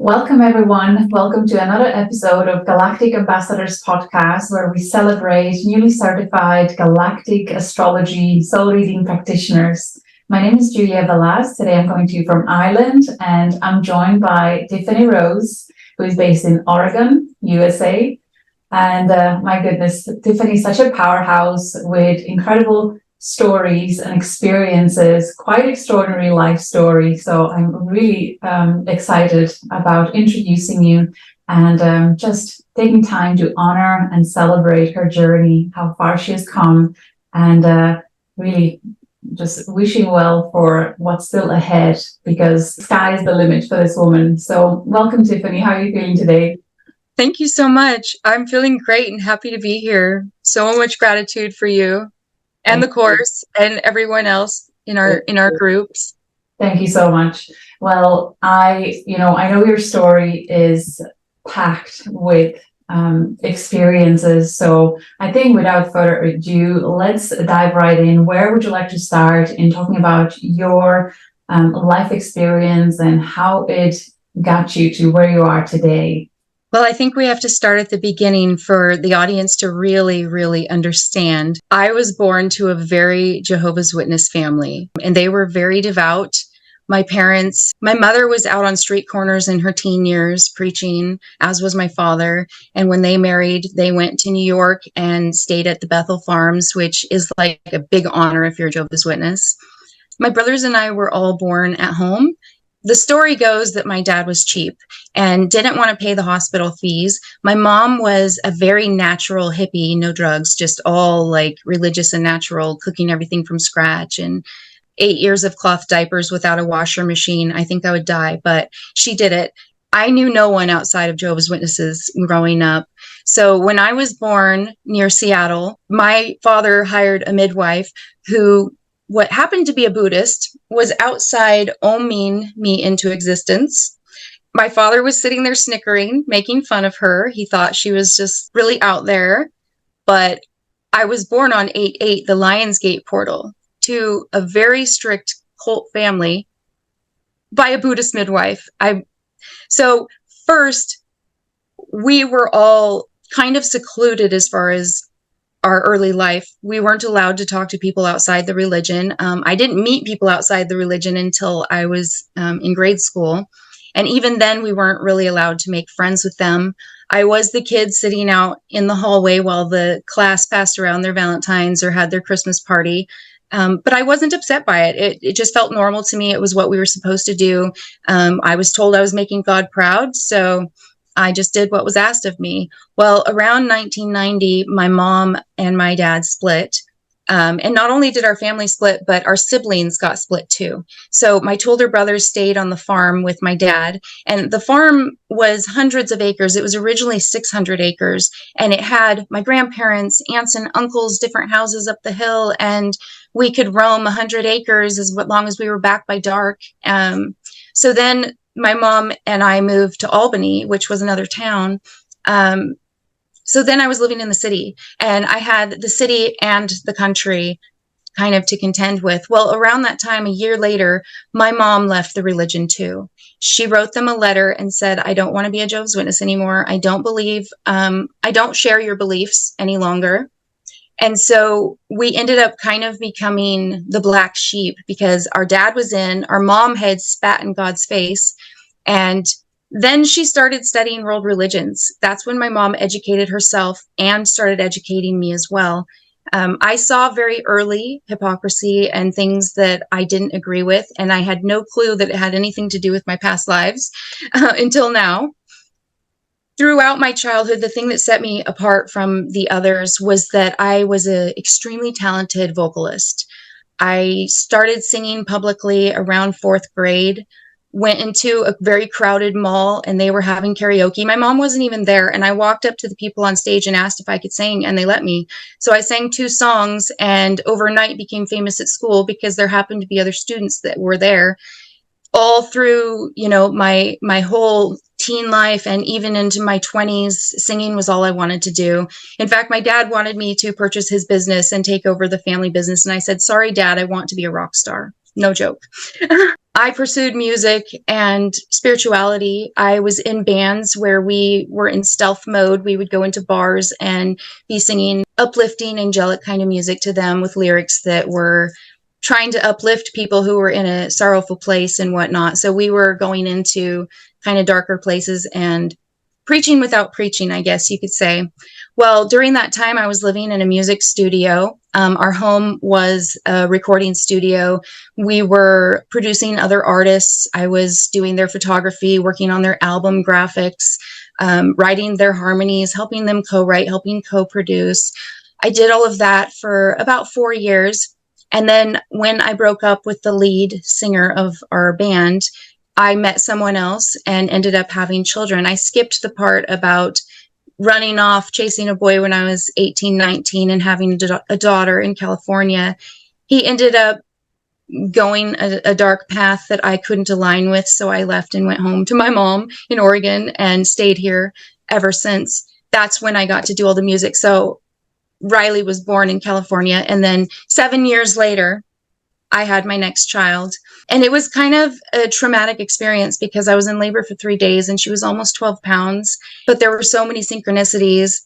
Welcome, everyone. Welcome to another episode of Galactic Ambassadors podcast, where we celebrate newly certified galactic astrology soul reading practitioners. My name is Julia Velaz. Today I'm coming to you from Ireland, and I'm joined by Tiffany Rose, who is based in Oregon, USA. And my goodness, Tiffany's such a powerhouse with incredible stories and experiences, quite extraordinary life story. So I'm really excited about introducing you and just taking time to honor and celebrate her journey, how far she has come, and really just wishing well for what's still ahead, because sky is the limit for this woman. So welcome, Tiffany. How are you feeling today? Thank you so much. I'm feeling great and happy to be here. So much gratitude for you and the course and everyone else in our groups. Thank you so much. Well, I know your story is packed with experiences. So I think without further ado, let's dive right in. Where would you like to start in talking about your life experience and how it got you to where you are today? Well, I think we have to start at the beginning for the audience to really, really understand. I was born to a very Jehovah's Witness family, and they were very devout. My mother was out on street corners in her teen years preaching, as was my father. And when they married, they went to New York and stayed at the Bethel Farms, which is like a big honor if you're a Jehovah's Witness. My brothers and I were all born at home. The story goes that my dad was cheap and didn't want to pay the hospital fees. My mom was a very natural hippie, no drugs, just all like religious and natural, cooking everything from scratch, and 8 years of cloth diapers without a washer machine. I think I would die, but she did it. I knew no one outside of Jehovah's Witnesses growing up. So when I was born near Seattle, my father hired a midwife who, what happened to be a Buddhist, was outside oming me into existence. My father was sitting there snickering, making fun of her. He thought she was just really out there. But I was born on 8/8, the Lionsgate portal, to a very strict cult family by a Buddhist midwife. So first, we were all kind of secluded as far as our early life. We weren't allowed to talk to people outside the religion. I didn't meet people outside the religion until I was in grade school. And even then, we weren't really allowed to make friends with them. I was the kid sitting out in the hallway while the class passed around their Valentines or had their Christmas party. But I wasn't upset by it. It just felt normal to me. It was what we were supposed to do. I was told I was making God proud, so I just did what was asked of me. Well, around 1990, my mom and my dad split. And not only did our family split, but our siblings got split too. So my two older brothers stayed on the farm with my dad. And the farm was hundreds of acres. It was originally 600 acres. And it had my grandparents, aunts and uncles, different houses up the hill. And we could roam 100 acres as long as we were back by dark. So then my mom and I moved to Albany, which was another town. So then I was living in the city, and I had the city and the country kind of to contend with. Well, around that time, a year later, my mom left the religion too. She wrote them a letter and said, I don't want to be a Jehovah's Witness anymore. I don't share your beliefs any longer. And so we ended up kind of becoming the black sheep, because our dad was in, our mom had spat in God's face. And then she started studying world religions. That's when my mom educated herself and started educating me as well. I saw very early hypocrisy and things that I didn't agree with, and I had no clue that it had anything to do with my past lives until now. Throughout my childhood, the thing that set me apart from the others was that I was an extremely talented vocalist. I started singing publicly around 4th grade, went into a very crowded mall, and they were having karaoke. My mom wasn't even there, and I walked up to the people on stage and asked if I could sing, and they let me. So I sang 2 songs, and overnight became famous at school because there happened to be other students that were there. All through, my whole teen life and even into my 20s, singing was all I wanted to do. In fact, my dad wanted me to purchase his business and take over the family business. And I said, sorry, Dad, I want to be a rock star. No joke. I pursued music and spirituality. I was in bands where we were in stealth mode. We would go into bars and be singing uplifting, angelic kind of music to them with lyrics that were trying to uplift people who were in a sorrowful place and whatnot. So we were going into kind of darker places and preaching without preaching, I guess you could say. Well, during that time, I was living in a music studio. Our home was a recording studio. We were producing other artists. I was doing their photography, working on their album graphics, writing their harmonies, helping them co-write, helping co-produce. I did all of that for about 4 years. And then when I broke up with the lead singer of our band, I met someone else and ended up having children. I skipped the part about running off, chasing a boy when I was 18, 19, and having a daughter in California. He ended up going a dark path that I couldn't align with. So I left and went home to my mom in Oregon and stayed here ever since. That's when I got to do all the music. So Riley was born in California. And then 7 years later, I had my next child. And it was kind of a traumatic experience because I was in labor for 3 days and she was almost 12 pounds. But there were so many synchronicities.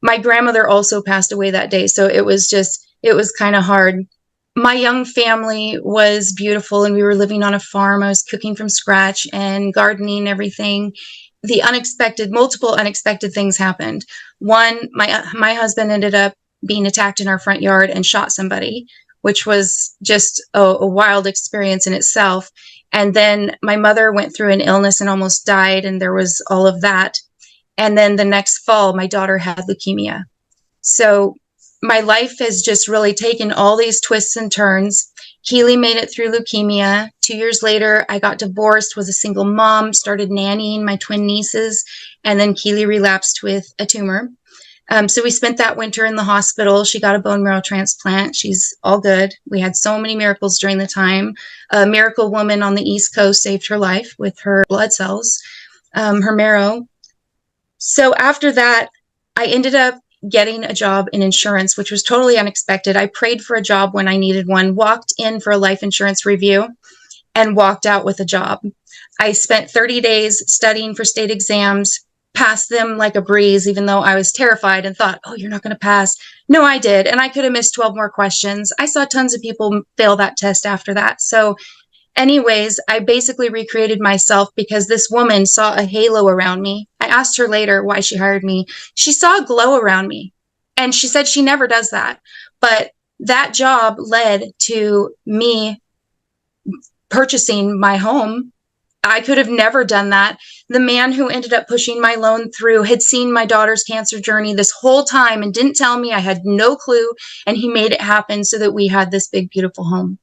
My grandmother also passed away that day. So it was kind of hard. My young family was beautiful and we were living on a farm. I was cooking from scratch and gardening, everything. Multiple unexpected things happened. One, my husband ended up being attacked in our front yard and shot somebody, which was just a wild experience in itself. And then my mother went through an illness and almost died, and there was all of that. And then the next fall, my daughter had leukemia. So my life has just really taken all these twists and turns. Keely made it through leukemia. 2 years later, I got divorced, was a single mom, started nannying my twin nieces, and then Keely relapsed with a tumor. So we spent that winter in the hospital. She got a bone marrow transplant. She's all good. We had so many miracles during the time. A miracle woman on the East Coast saved her life with her blood cells, her marrow. So after that, I ended up getting a job in insurance, which was totally unexpected. I prayed for a job when I needed one, walked in for a life insurance review, and walked out with a job. I spent 30 days studying for state exams, passed them like a breeze, even though I was terrified and thought, oh, you're not going to pass. No, I did. And I could have missed 12 more questions. I saw tons of people fail that test after that. So anyways, I basically recreated myself because this woman saw a halo around me. I asked her later why she hired me. She saw a glow around me. And she said she never does that. But that job led to me purchasing my home. I could have never done that. The man who ended up pushing my loan through had seen my daughter's cancer journey this whole time and didn't tell me. I had no clue. And he made it happen so that we had this big, beautiful home.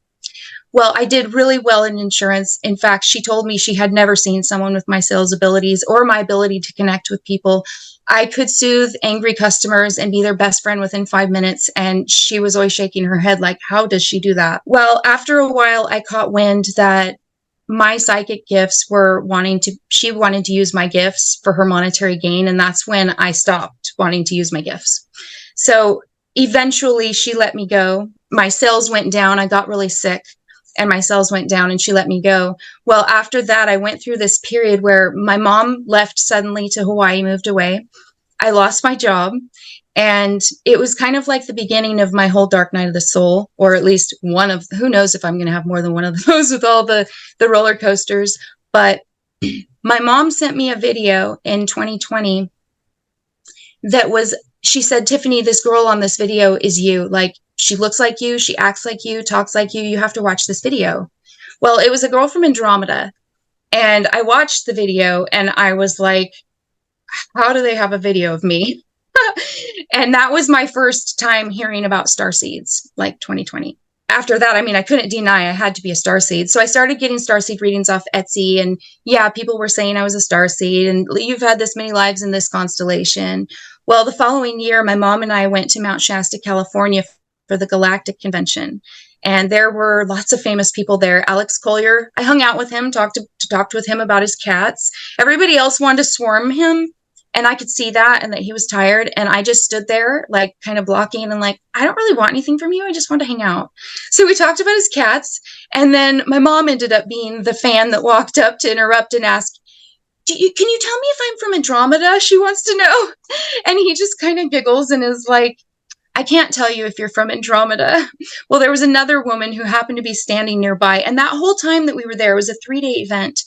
Well, I did really well in insurance. In fact, she told me she had never seen someone with my sales abilities or my ability to connect with people. I could soothe angry customers and be their best friend within 5 minutes. And she was always shaking her head like, how does she do that? Well, after a while, I caught wind that my psychic gifts she wanted to use my gifts for her monetary gain. And that's when I stopped wanting to use my gifts. So eventually she let me go. My sales went down. I got really sick and my sales went down and she let me go. Well, after that, I went through this period where my mom left suddenly to Hawaii, moved away. I lost my job. And it was kind of like the beginning of my whole dark night of the soul, or at least one of, who knows if I'm going to have more than one of those with all the roller coasters. But my mom sent me a video in 2020 that was, she said, Tiffany, this girl on this video is you. Like, she looks like you, she acts like you, talks like you. You have to watch this video. Well, it was a girl from Andromeda. And I watched the video and I was like, how do they have a video of me? And that was my first time hearing about Starseeds, like 2020. After that, I mean, I couldn't deny I had to be a starseed. So I started getting starseed readings off Etsy. And yeah, people were saying I was a starseed and you've had this many lives in this constellation. Well, the following year, my mom and I went to Mount Shasta, California for the Galactic Convention. And there were lots of famous people there. Alex Collier, I hung out with him, talked with him about his cats. Everybody else wanted to swarm him. And I could see that and that he was tired. And I just stood there, like kind of blocking and like, I don't really want anything from you. I just want to hang out. So we talked about his cats. And then my mom ended up being the fan that walked up to interrupt and ask, can you tell me if I'm from Andromeda? She wants to know. And he just kind of giggles and is like, I can't tell you if you're from Andromeda. Well, there was another woman who happened to be standing nearby. And that whole time that we were there, it was a 3-day event.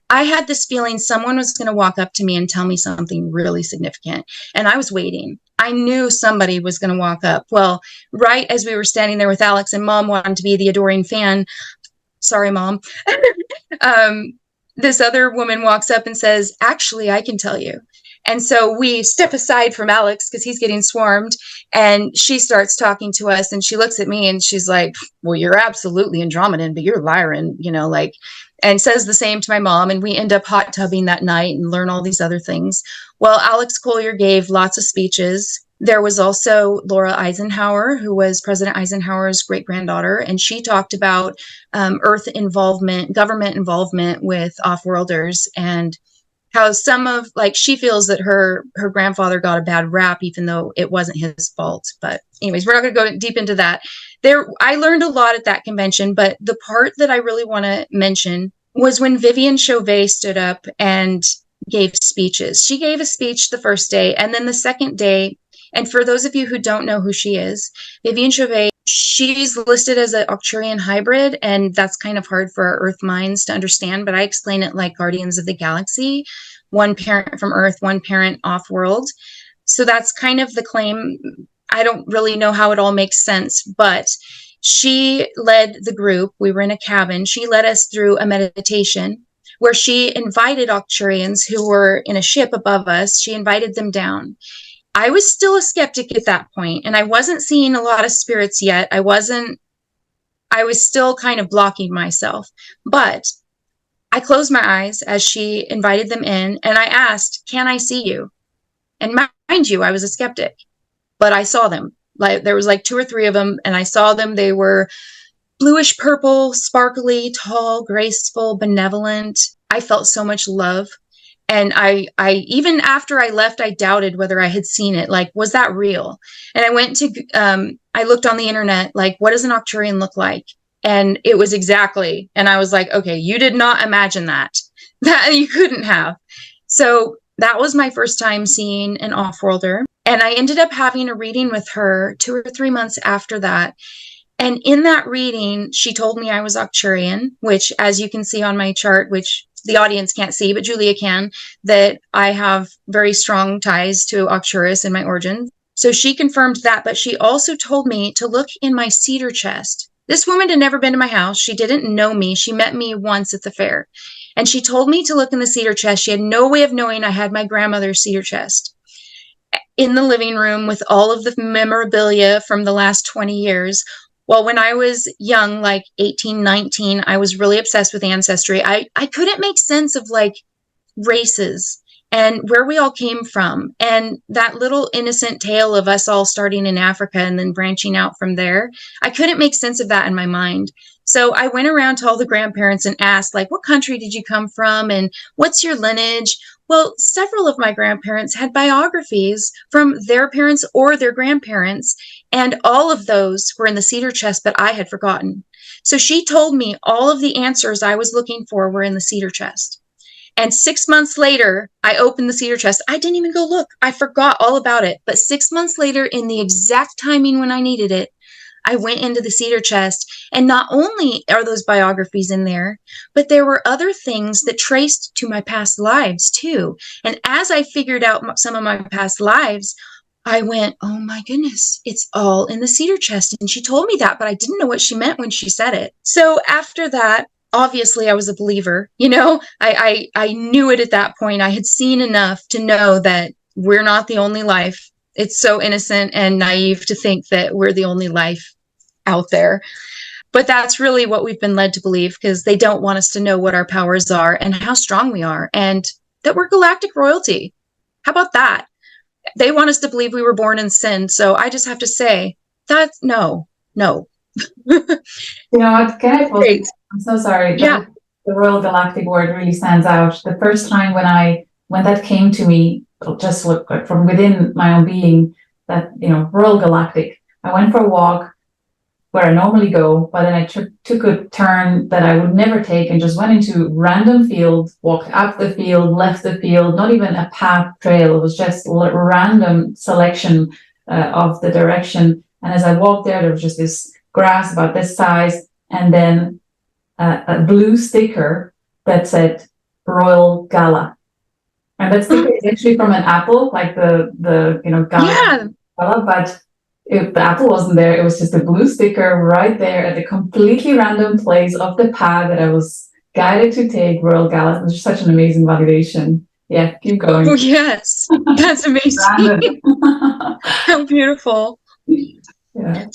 I had this feeling someone was going to walk up to me and tell me something really significant. And I was waiting. I knew somebody was going to walk up. Well, right as we were standing there with Alex and Mom wanted to be the adoring fan. Sorry, Mom. This other woman walks up and says, actually, I can tell you. And so we step aside from Alex because he's getting swarmed. And she starts talking to us and she looks at me and she's like, well, you're absolutely Andromedan, but you're Lyran, and says the same to my mom. And we end up hot tubbing that night and learn all these other things. Well, Alex Collier gave lots of speeches. There was also Laura Eisenhower, who was President Eisenhower's great-granddaughter, and she talked about Earth involvement, government involvement with off-worlders, and how she feels that her grandfather got a bad rap, even though it wasn't his fault. But anyways, we're not going to go deep into that. I learned a lot at that convention, but the part that I really want to mention was when Vivian Chauvet stood up and gave speeches. She gave a speech the first day, and then the second day. And for those of you who don't know who she is, Vivian Chauvet, she's listed as an Arcturian hybrid, and that's kind of hard for our Earth minds to understand, but I explain it like Guardians of the Galaxy, one parent from Earth, one parent off-world. So that's kind of the claim. I don't really know how it all makes sense, but she led the group. We were in a cabin. She led us through a meditation where she invited Arcturians who were in a ship above us. She invited them down. I was still a skeptic at that point, and I wasn't seeing a lot of spirits yet. I was still kind of blocking myself, but I closed my eyes as she invited them in, and I asked, can I see you? And mind you, I was a skeptic, but I saw them. Like there was like 2 or 3 of them, and I saw them. They were bluish purple, sparkly, tall, graceful, benevolent. I felt so much love. And I even after I left, I doubted whether I had seen it. Like, was that real? And I looked on the internet, like, what does an Arcturian look like? And it was exactly, and I was like, okay, you did not imagine that you couldn't have. So that was my first time seeing an off-worlder. And I ended up having a reading with her 2 or 3 months after that. And in that reading, she told me I was Arcturian, which, as you can see on my chart, which the audience can't see, but Julia can, that I have very strong ties to Arcturus in my origin. So she confirmed that, but she also told me to look in my cedar chest. This woman had never been to my house. She didn't know me. She met me once at the fair. And she told me to look in the cedar chest. She had no way of knowing I had my grandmother's cedar chest in the living room with all of the memorabilia from the last 20 years. Well, when I was young, like 18, 19, I was really obsessed with ancestry. I couldn't make sense of like races and where we all came from. And that little innocent tale of us all starting in Africa and then branching out from there, I couldn't make sense of that in my mind. So I went around to all the grandparents and asked, like, what country did you come from? And what's your lineage? Well, several of my grandparents had biographies from their parents or their grandparents, and all of those were in the cedar chest, but I had forgotten. So she told me all of the answers I was looking for were in the cedar chest. And 6 months later, I opened the cedar chest. I didn't even go look. I forgot all about it. But 6 months later, in the exact timing when I needed it, I went into the cedar chest, and not only are those biographies in there, but there were other things that traced to my past lives too. And as I figured out some of my past lives, I went, oh my goodness, it's all in the cedar chest. And she told me that, but I didn't know what she meant when she said it. So after that, obviously I was a believer, I knew it at that point. I had seen enough to know that we're not the only life. It's so innocent and naive to think that we're the only life out there. But that's really what we've been led to believe, because they don't want us to know what our powers are and how strong we are, and that we're galactic royalty. How about that? They want us to believe we were born in sin. So I just have to say, that's no. You know what? Can I pause? I'm so sorry. Yeah. The Royal Galactic word really stands out. The first time when that came to me, just from within my own being that, Royal Galactic. I went for a walk where I normally go, but then I took a turn that I would never take and just went into random field, walked up the field, left the field, not even a path trail. It was just random selection of the direction. And as I walked there was just this grass about this size, and then a blue sticker that said Royal Gala. And that sticker is actually from an apple, like the Gala, but the apple wasn't there. It was just a blue sticker right there at a completely random place of the path that I was guided to take, Royal Gala. It was just such an amazing validation. Yeah, keep going. Oh, yes, that's amazing. How beautiful. Yeah.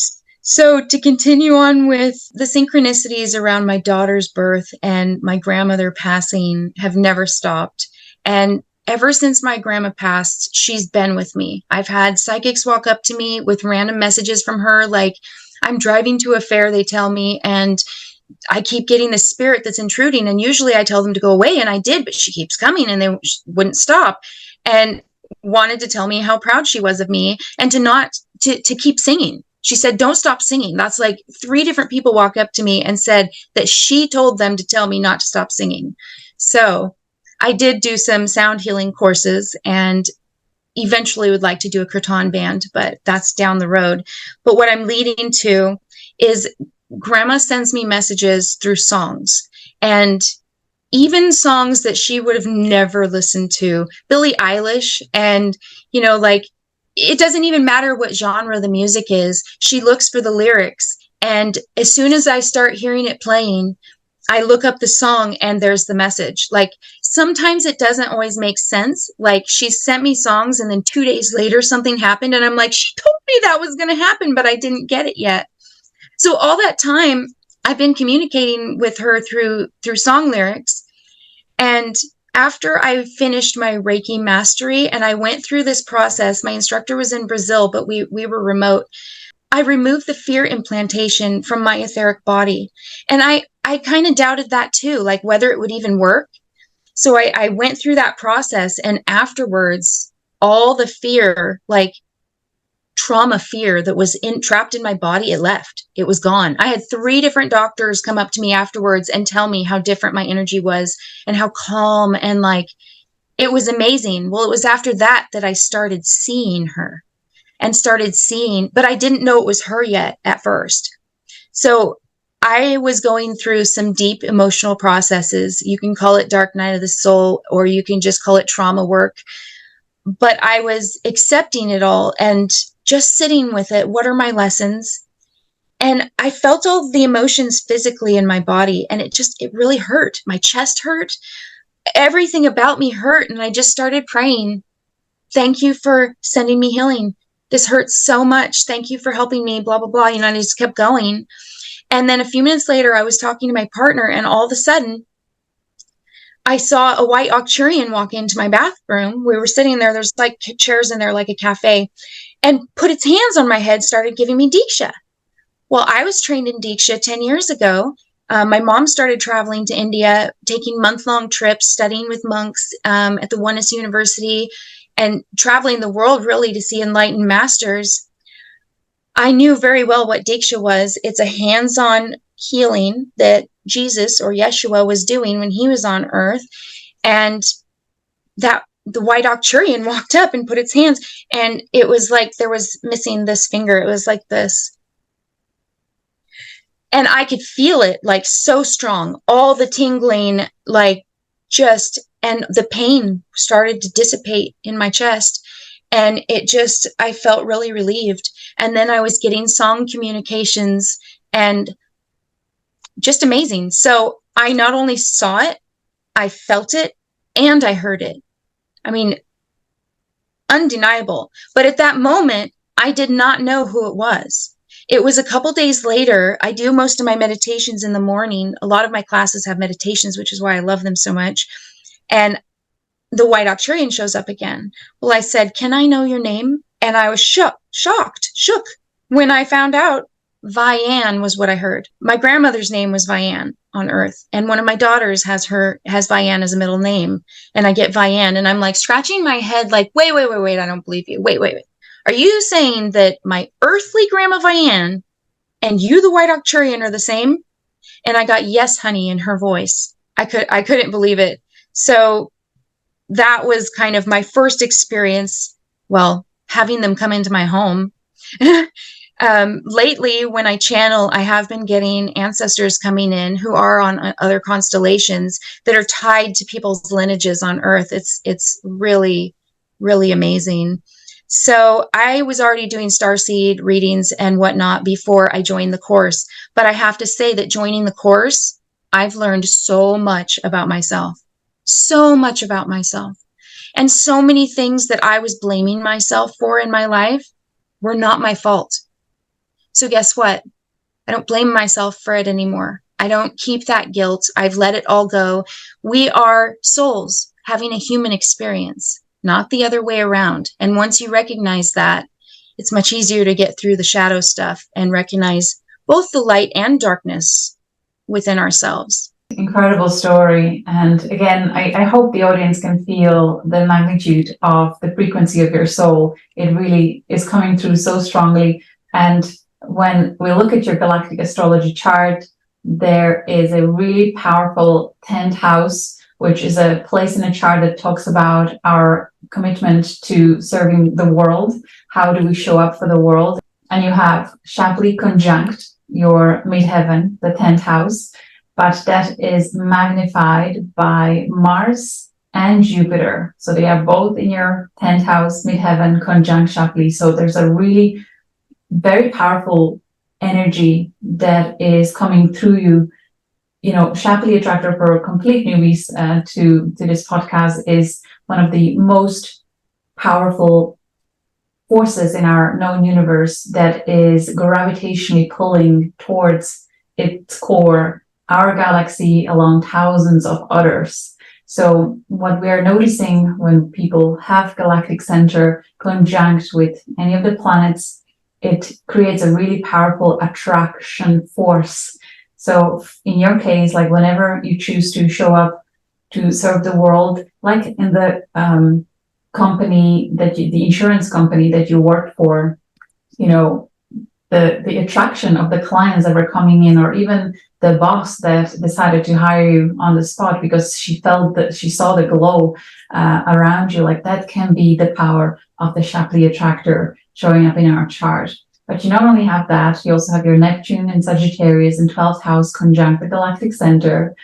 So to continue on with the synchronicities around my daughter's birth and my grandmother passing have never stopped. And ever since my grandma passed, she's been with me. I've had psychics walk up to me with random messages from her, like, I'm driving to a fair, they tell me, and I keep getting the spirit that's intruding. And usually I tell them to go away, and I did, but she keeps coming and they wouldn't stop. And wanted to tell me how proud she was of me and to keep singing. She said, don't stop singing. That's like 3 different people walk up to me and said that she told them to tell me not to stop singing. So I did do some sound healing courses and eventually would like to do a kirtan band, but that's down the road. But what I'm leading to is Grandma sends me messages through songs, and even songs that she would have never listened to, Billie Eilish, and, it doesn't even matter what genre the music is. She looks for the lyrics. And as soon as I start hearing it playing, I look up the song and there's the message. Like, sometimes it doesn't always make sense. Like, she sent me songs and then 2 days later something happened and I'm like, she told me that was going to happen, but I didn't get it yet. So all that time I've been communicating with her through song lyrics. And after I finished my Reiki mastery and I went through this process, my instructor was in Brazil, but we were remote. I removed the fear implantation from my etheric body. And I kind of doubted that too, like whether it would even work. So I went through that process, and afterwards, all the fear, like trauma fear that was trapped in my body, it left. It was gone. I had 3 different doctors come up to me afterwards and tell me how different my energy was and how calm, and like, it was amazing. Well, it was after that I started seeing her but I didn't know it was her yet at first. So I was going through some deep emotional processes. You can call it dark night of the soul, or you can just call it trauma work. But I was accepting it all and just sitting with it. What are my lessons? And I felt all the emotions physically in my body, and it really hurt. My chest hurt. Everything about me hurt. And I just started praying. Thank you for sending me healing. This hurts so much. Thank you for helping me, blah, blah, blah. And I just kept going. And then a few minutes later, I was talking to my partner, and all of a sudden, I saw a white Arcturian walk into my bathroom. We were sitting there. There's like chairs in there, like a cafe, and put its hands on my head, started giving me Diksha. Well, I was trained in Diksha 10 years ago. My mom started traveling to India, taking month-long trips, studying with monks at the Oneness University, and traveling the world really to see enlightened masters. I knew very well what Diksha was. It's a hands-on healing that Jesus or Yeshua was doing when he was on earth. And that the white Arcturian walked up and put its hands, and it was like there was missing this finger. It was like this. And I could feel it like so strong, all the tingling, like and the pain started to dissipate in my chest. And I felt really relieved. And then I was getting song communications, and just amazing. So I not only saw it, I felt it, and I heard it. I mean, undeniable. But at that moment, I did not know who it was. It was a couple days later. I do most of my meditations in the morning. A lot of my classes have meditations, which is why I love them so much. And the white Arcturian shows up again. Well, I said, can I know your name? And I was shook when I found out Vian was what I heard. My grandmother's name was Vian on Earth, and one of my daughters has Vian as a middle name, and I get Vian, and I'm like scratching my head, like, wait, I don't believe you. Wait. Are you saying that my earthly grandma Vian and you, the white Arcturian, are the same? And I got yes, honey, in her voice. I couldn't believe it. So that was kind of my first experience, well, having them come into my home. Lately, when I channel, I have been getting ancestors coming in who are on other constellations that are tied to people's lineages on Earth. It's really, really amazing. So I was already doing starseed readings and whatnot before I joined the course. But I have to say that joining the course, I've learned so much about myself. So much about myself. And so many things that I was blaming myself for in my life were not my fault. So guess what? I don't blame myself for it anymore. I don't keep that guilt. I've let it all go. We are souls having a human experience, not the other way around. And once you recognize that, it's much easier to get through the shadow stuff and recognize both the light and darkness within ourselves. Incredible story. And again, I hope the audience can feel the magnitude of the frequency of your soul. It really is coming through so strongly. And when we look at your galactic astrology chart, there is a really powerful 10th house, which is a place in a chart that talks about our commitment to serving the world. How do we show up for the world? And you have Shapley conjunct your midheaven, the 10th house, but that is magnified by Mars and Jupiter. So they are both in your 10th house, midheaven, conjunct Shapley. So there's a really very powerful energy that is coming through you. You know, Shapley Attractor, for complete newbies to this podcast, is one of the most powerful forces in our known universe that is gravitationally pulling towards its core our galaxy along thousands of others. So what we are noticing when people have Galactic Center conjunct with any of the planets, it creates a really powerful attraction force. So in your case, like whenever you choose to show up to serve the world, like in the company the insurance company that you worked for, you know, the attraction of the clients that were coming in, or even the boss that decided to hire you on the spot because she felt that she saw the glow around you, like that can be the power of the Shapley Attractor showing up in our chart. But you not only have that, you also have your Neptune in Sagittarius in 12th house conjunct the Galactic Center,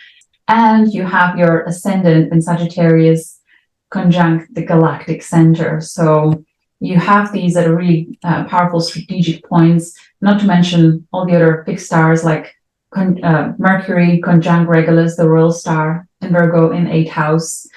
and you have your Ascendant in Sagittarius conjunct the Galactic Center. So you have these that are really powerful strategic points, not to mention all the other big stars like Mercury conjunct Regulus, the royal star in Virgo in 8th house.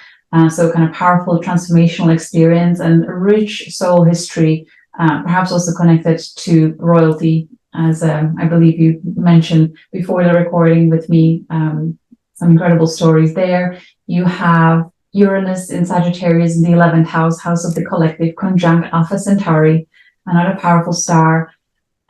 So kind of powerful transformational experience and rich soul history, perhaps also connected to royalty, as I believe you mentioned before the recording with me, some incredible stories there. You have Uranus in Sagittarius in the 11th house, house of the collective, conjunct Alpha Centauri, another powerful star.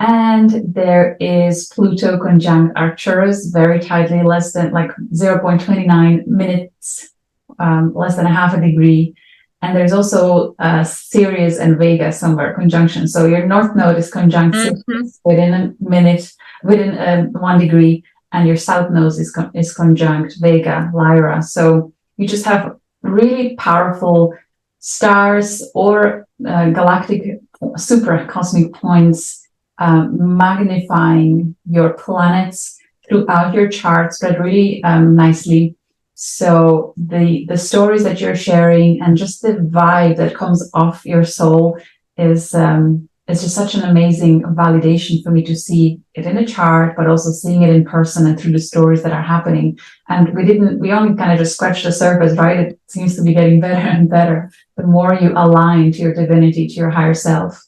And there is Pluto conjunct Arcturus, very tightly, less than like 0.29 minutes, less than a half a degree. And there's also Sirius and Vega somewhere conjunction. So your north node is conjunct Sirius within a minute, within 1 degree, and your south node is conjunct Vega, Lyra. So you just have really powerful stars or galactic super cosmic points magnifying your planets throughout your chart, spread really nicely. So the stories that you're sharing and just the vibe that comes off your soul is just such an amazing validation for me to see it in a chart, but also seeing it in person and through the stories that are happening. And we only kind of just scratched the surface, right? It seems to be getting better and better the more you align to your divinity, to your higher self.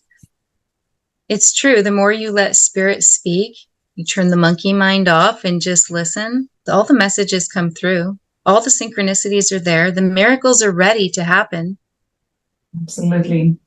It's true. The more you let spirit speak, you turn the monkey mind off and just listen, all the messages come through. All the synchronicities are there. The miracles are ready to happen. Absolutely.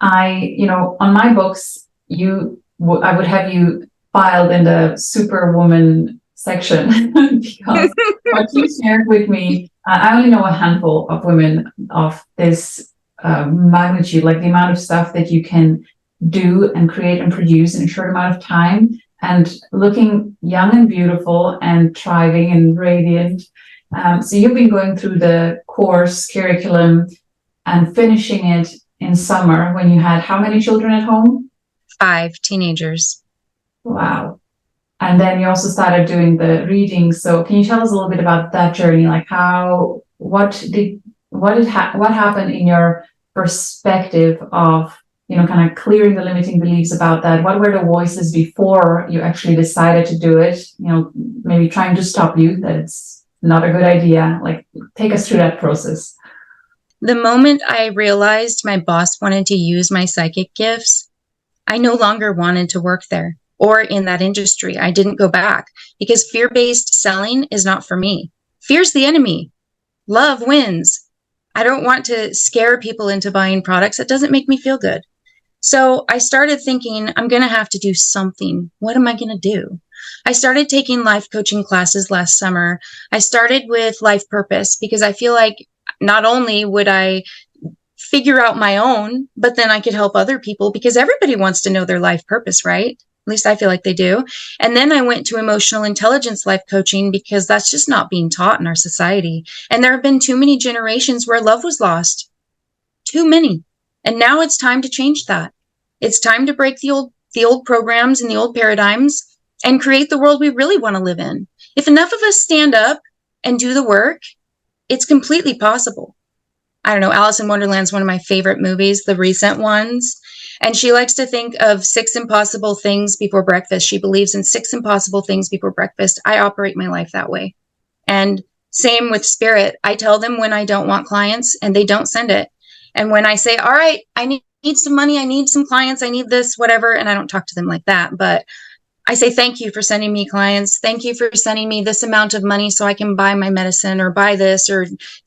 On my books, I would have you filed in the superwoman section because what you shared with me, I only know a handful of women of this magnitude, like the amount of stuff that you can do and create and produce in a short amount of time, and looking young and beautiful and thriving and radiant. So you've been going through the course curriculum and finishing it in summer when you had how many children at home? 5 teenagers. Wow. And then you also started doing the readings. So can you tell us a little bit about that journey? Like what happened in your perspective of, kind of clearing the limiting beliefs about that? What were the voices before you actually decided to do it? Maybe trying to stop you that it's not a good idea. Like, take us through that process. The moment I realized my boss wanted to use my psychic gifts, I no longer wanted to work there or in that industry. I didn't go back because fear-based selling is not for me. Fear's the enemy. Love wins. I don't want to scare people into buying products. That doesn't make me feel good. So I started thinking, I'm going to have to do something. What am I going to do? I started taking life coaching classes last summer. I started with life purpose because I feel like not only would I figure out my own, but then I could help other people because everybody wants to know their life purpose, right? At least I feel like they do. And then I went to emotional intelligence life coaching because that's just not being taught in our society. And there have been too many generations where love was lost. Too many. And now it's time to change that. It's time to break the old programs and the old paradigms and create the world we really want to live in. If enough of us stand up and do the work, it's completely possible. I don't know, Alice in Wonderland is one of my favorite movies, the recent ones. And she likes to think of 6 impossible things before breakfast. She believes in 6 impossible things before breakfast. I operate my life that way. And same with spirit. I tell them when I don't want clients and they don't send it. And when I say, all right, I need some money, I need some clients, I need this, whatever. And I don't talk to them like that, but I say, thank you for sending me clients. Thank you for sending me this amount of money so I can buy my medicine or buy this, or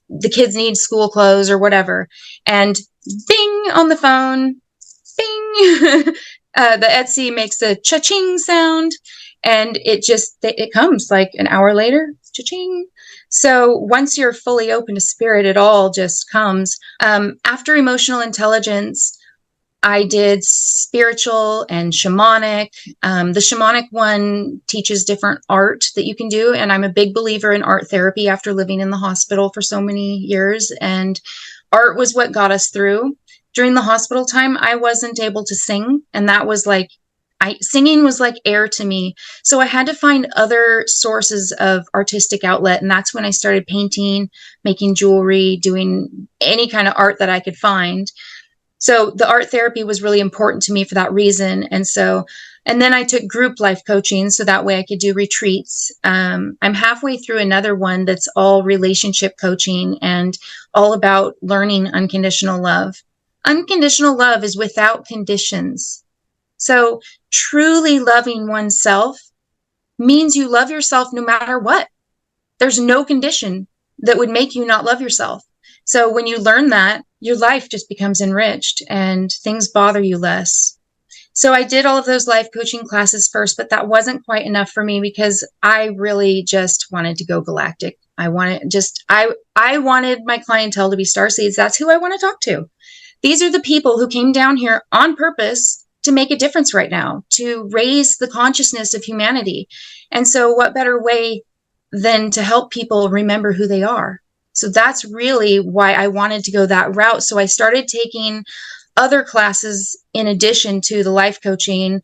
the kids need school clothes or whatever. And ding on the phone, bing, the Etsy makes a cha-ching sound, and it comes like an hour later, cha-ching. So once you're fully open to spirit, it all just comes. After emotional intelligence, I did spiritual and shamanic. The shamanic one teaches different art that you can do. And I'm a big believer in art therapy after living in the hospital for so many years. And art was what got us through. During the hospital time, I wasn't able to sing. And that was like, singing was like air to me. So I had to find other sources of artistic outlet. And that's when I started painting, making jewelry, doing any kind of art that I could find. So the art therapy was really important to me for that reason. And then I took group life coaching so that way I could do retreats. I'm halfway through another one that's all relationship coaching and all about learning unconditional love. Unconditional love is without conditions. So truly loving oneself means you love yourself no matter what. There's no condition that would make you not love yourself. So when you learn that, your life just becomes enriched and things bother you less. So I did all of those life coaching classes first, but that wasn't quite enough for me because I really just wanted to go galactic. I wanted my clientele to be starseeds. That's who I want to talk to. These are the people who came down here on purpose to make a difference right now, to raise the consciousness of humanity. And so what better way than to help people remember who they are? So that's really why I wanted to go that route. So I started taking other classes in addition to the life coaching.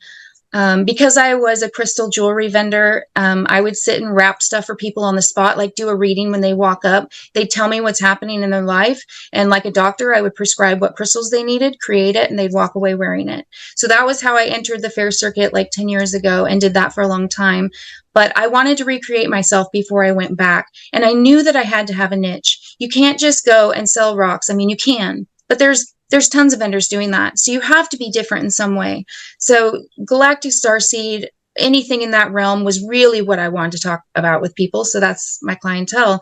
Because I was a crystal jewelry vendor, I would sit and wrap stuff for people on the spot, like do a reading when they walk up. They'd tell me what's happening in their life. And like a doctor, I would prescribe what crystals they needed, create it, and they'd walk away wearing it. So that was how I entered the fair circuit like 10 years ago and did that for a long time. But I wanted to recreate myself before I went back. And I knew that I had to have a niche. You can't just go and sell rocks. I mean, you can, but there's tons of vendors doing that. So you have to be different in some way. So Galactic Starseed, anything in that realm was really what I wanted to talk about with people. So that's my clientele.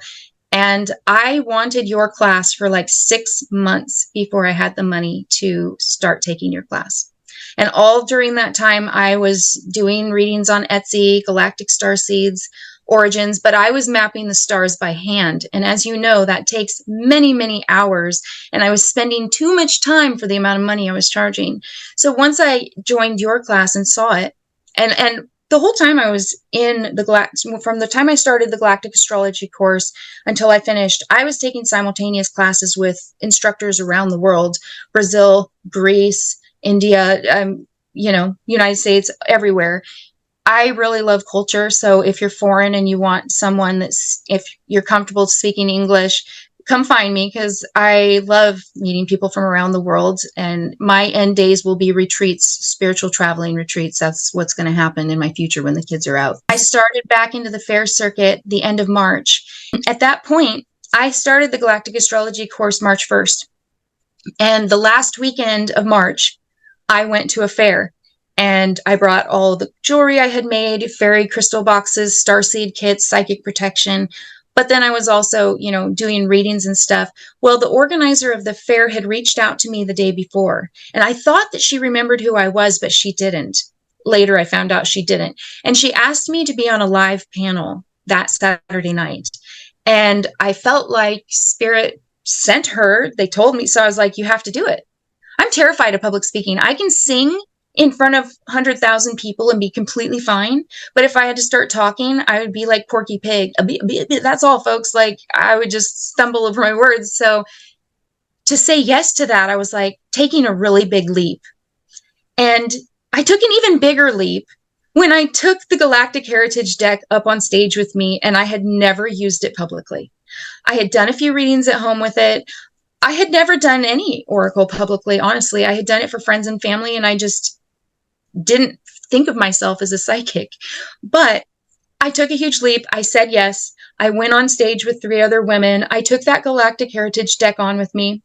And I wanted your class for like 6 months before I had the money to start taking your class. And all during that time, I was doing readings on Etsy, Galactic Starseeds, Origins, but I was mapping the stars by hand. And as you know, that takes many, many hours. And I was spending too much time for the amount of money I was charging. So once I joined your class and saw it, and the whole time I was in from the time I started the Galactic Astrology course until I finished, I was taking simultaneous classes with instructors around the world, Brazil, Greece, India, United States, everywhere. I really love culture. So if you're foreign and you want someone if you're comfortable speaking English, come find me, because I love meeting people from around the world. And my end days will be retreats, spiritual traveling retreats. That's what's going to happen in my future when the kids are out. I started back into the fair circuit the end of March. At that point, I started the Galactic Astrology course March 1st. And the last weekend of March, I went to a fair. And I brought all the jewelry I had made, fairy crystal boxes, starseed kits, psychic protection. But then I was also, doing readings and stuff. Well, the organizer of the fair had reached out to me the day before. And I thought that she remembered who I was, but she didn't. Later, I found out she didn't. And she asked me to be on a live panel that Saturday night. And I felt like Spirit sent her. They told me. So I was like, you have to do it. I'm terrified of public speaking. I can sing in front of 100,000 people and be completely fine. But if I had to start talking, I would be like Porky Pig. That's all, folks. Like, I would just stumble over my words. So to say yes to that, I was like taking a really big leap. And I took an even bigger leap when I took the Galactic Heritage deck up on stage with me, and I had never used it publicly. I had done a few readings at home with it. I had never done any oracle publicly, honestly. I had done it for friends and family, and I just didn't think of myself as a psychic. But I took a huge leap. I said yes. I went on stage with 3 other women. I took that Galactic Heritage deck on with me,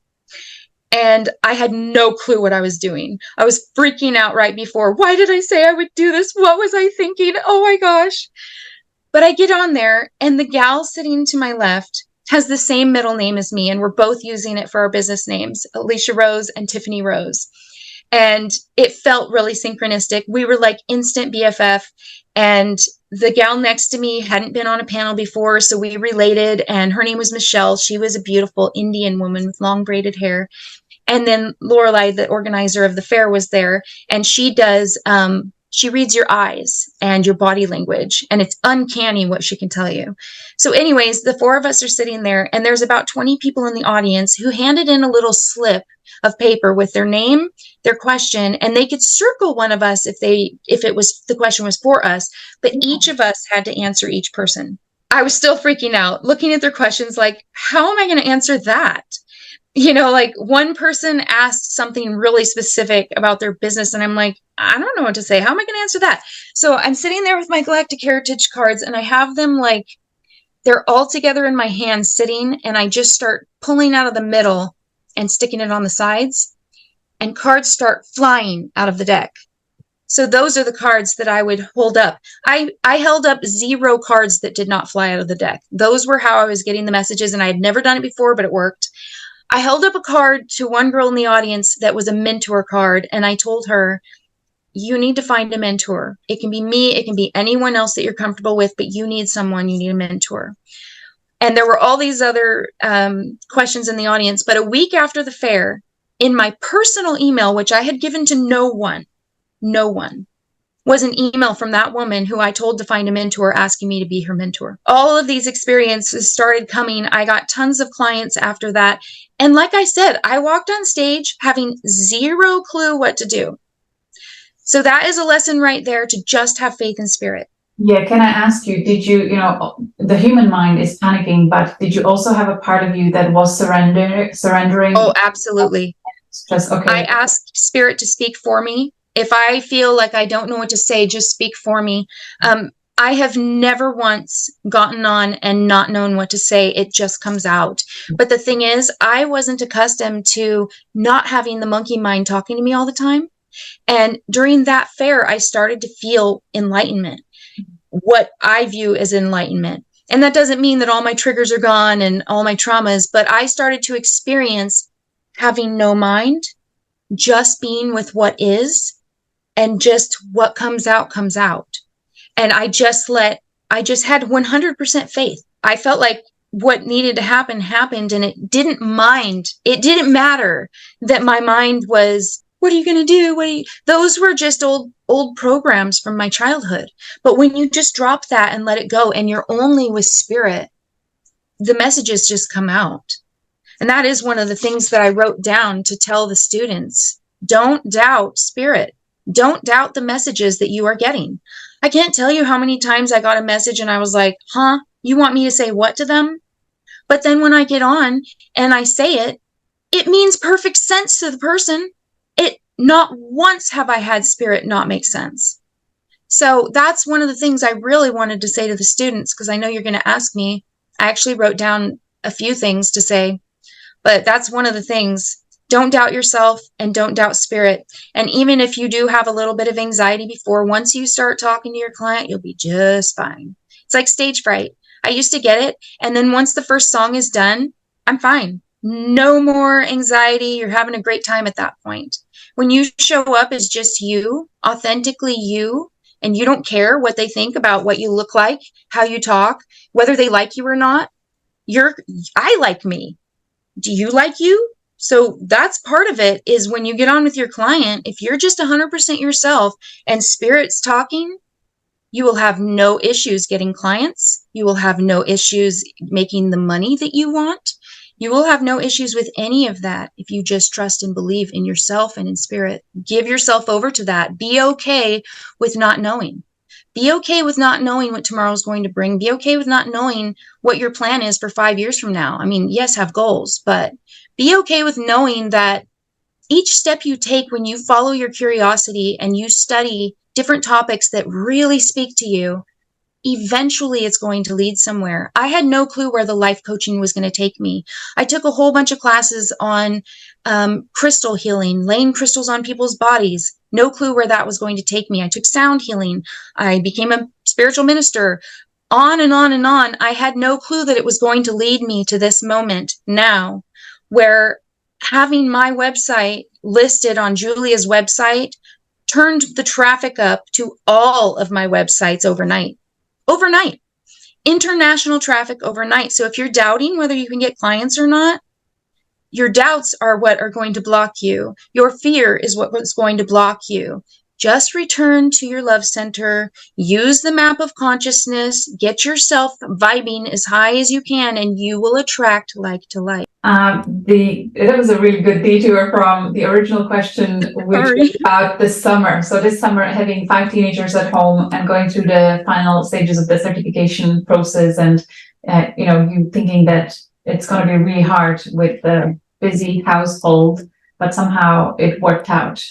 and I had no clue what I was doing. I was freaking out right before. Why did I say I would do this? What was I thinking? Oh my gosh. But I get on there, and the gal sitting to my left has the same middle name as me, and we're both using it for our business names, Alicia Rose and Tiffany Rose. And it felt really synchronistic. We were like instant BFF. And the gal next to me hadn't been on a panel before, so we related. And her name was Michelle. She was a beautiful Indian woman with long braided hair. And then Lorelei, the organizer of the fair, was there. And she does, she reads your eyes and your body language. And it's uncanny what she can tell you. So anyways, the 4 of us are sitting there, and there's about 20 people in the audience who handed in a little slip of paper with their name, their question, and they could circle one of us if the question was for us, but each of us had to answer each person. I was still freaking out, looking at their questions like, how am I going to answer that? Like one person asked something really specific about their business, and I'm like, I don't know what to say. How am I going to answer that? So I'm sitting there with my Galactic Heritage cards, and I have them like, they're all together in my hand sitting, and I just start pulling out of the middle and sticking it on the sides, and cards start flying out of the deck. So those are the cards that I would hold up. I held up 0 cards that did not fly out of the deck. Those were how I was getting the messages, and I had never done it before, but it worked. I held up a card to one girl in the audience that was a mentor card, and I told her, you need to find a mentor. It can be me, it can be anyone else that you're comfortable with, but you need someone, you need a mentor. And there were all these other questions in the audience. But a week after the fair, in my personal email, which I had given to no one, was an email from that woman who I told to find a mentor, asking me to be her mentor. All of these experiences started coming. I got tons of clients after that. And like I said, I walked on stage having 0 clue what to do. So that is a lesson right there, to just have faith in spirit. Yeah, can I ask you, did you, the human mind is panicking, but did you also have a part of you that was surrendering? Oh, absolutely. Just okay. I asked spirit to speak for me. If I feel like I don't know what to say, just speak for me. I have never once gotten on and not known what to say. It just comes out. But the thing is, I wasn't accustomed to not having the monkey mind talking to me all the time. And during that fair, I started to feel enlightenment, what I view as enlightenment. And that doesn't mean that all my triggers are gone and all my traumas, but I started to experience having no mind, just being with what is, and just what comes out comes out. And I just had 100% faith. I felt like what needed to happen happened, and it didn't matter that my mind was, what are you going to do? Those were just old programs from my childhood. But when you just drop that and let it go, and you're only with spirit, the messages just come out. And that is one of the things that I wrote down to tell the students. Don't doubt spirit. Don't doubt the messages that you are getting. I can't tell you how many times I got a message and I was like, huh, you want me to say what to them? But then when I get on and I say it, it means perfect sense to the person. Not once have I had spirit not make sense. So that's one of the things I really wanted to say to the students, because I know you're going to ask me. I actually wrote down a few things to say, but that's one of the things. Don't doubt yourself and don't doubt spirit. And even if you do have a little bit of anxiety before, once you start talking to your client, you'll be just fine. It's like stage fright. I used to get it. And then once the first song is done, I'm fine. No more anxiety. You're having a great time at that point. When you show up as just you, authentically you, and you don't care what they think about what you look like, how you talk, whether they like you or not, I like me. Do you like you? So that's part of it, is when you get on with your client, if you're just 100% yourself and spirit's talking, you will have no issues getting clients. You will have no issues making the money that you want. You will have no issues with any of that if you just trust and believe in yourself and in spirit. Give yourself over to that. Be okay with not knowing. Be okay with not knowing what tomorrow is going to bring. Be okay with not knowing what your plan is for 5 years from now. I mean, yes, have goals, but be okay with knowing that each step you take when you follow your curiosity and you study different topics that really speak to you, eventually it's going to lead somewhere. I had no clue where the life coaching was going to take me. I took a whole bunch of classes on crystal healing, laying crystals on people's bodies. No clue where that was going to take me. I took sound healing. I became a spiritual minister. On and on and on. I had no clue that it was going to lead me to this moment now, where having my website listed on Julia's website turned the traffic up to all of my websites overnight. International traffic overnight. So if you're doubting whether you can get clients or not, your doubts are what are going to block you. Your fear is what's going to block you. Just return to your love center, use the map of consciousness, get yourself vibing as high as you can, and you will attract like to like. That was a really good detour from the original question, which was about this summer. So this summer, having 5 teenagers at home and going through the final stages of the certification process, and you thinking that it's going to be really hard with the busy household, but somehow it worked out.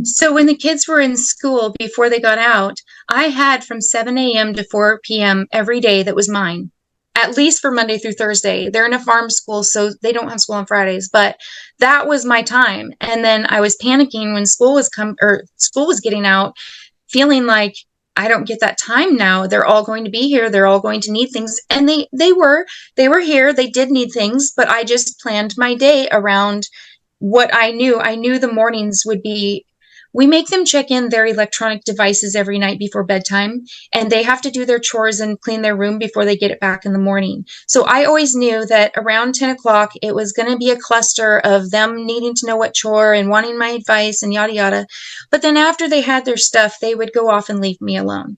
So when the kids were in school, before they got out, I had from 7 a.m. to 4 p.m. every day that was mine, at least for Monday through Thursday. They're in a farm school, so they don't have school on Fridays, but that was my time. And then I was panicking when school was getting out, feeling like I don't get that time now. They're all going to be here. They're all going to need things. And they were here. They did need things, but I just planned my day around what I knew. I knew the mornings would be, we make them check in their electronic devices every night before bedtime, and they have to do their chores and clean their room before they get it back in the morning. So I always knew that around 10 o'clock, it was going to be a cluster of them needing to know what chore and wanting my advice and yada, yada. But then after they had their stuff, they would go off and leave me alone,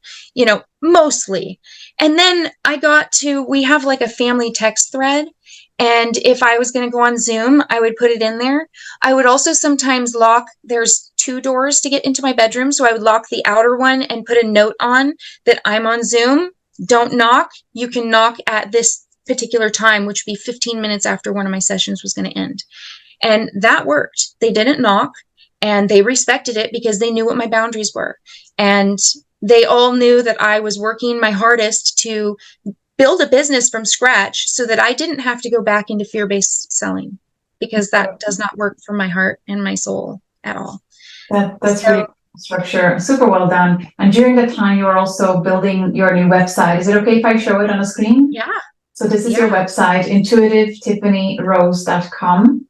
mostly. And then we have like a family text thread. And if I was going to go on Zoom, I would put it in there. I would also sometimes there's 2 doors to get into my bedroom. So I would lock the outer one and put a note on that I'm on Zoom. Don't knock. You can knock at this particular time, which would be 15 minutes after one of my sessions was going to end. And that worked. They didn't knock, and they respected it because they knew what my boundaries were. And they all knew that I was working my hardest to build a business from scratch so that I didn't have to go back into fear-based selling, because that does not work for my heart and my soul at all. That's really structure. Super well done. And during the time you were also building your new website. Is it okay if I show it on the screen? Yeah. So this is your website, intuitivetiffanyRose.com.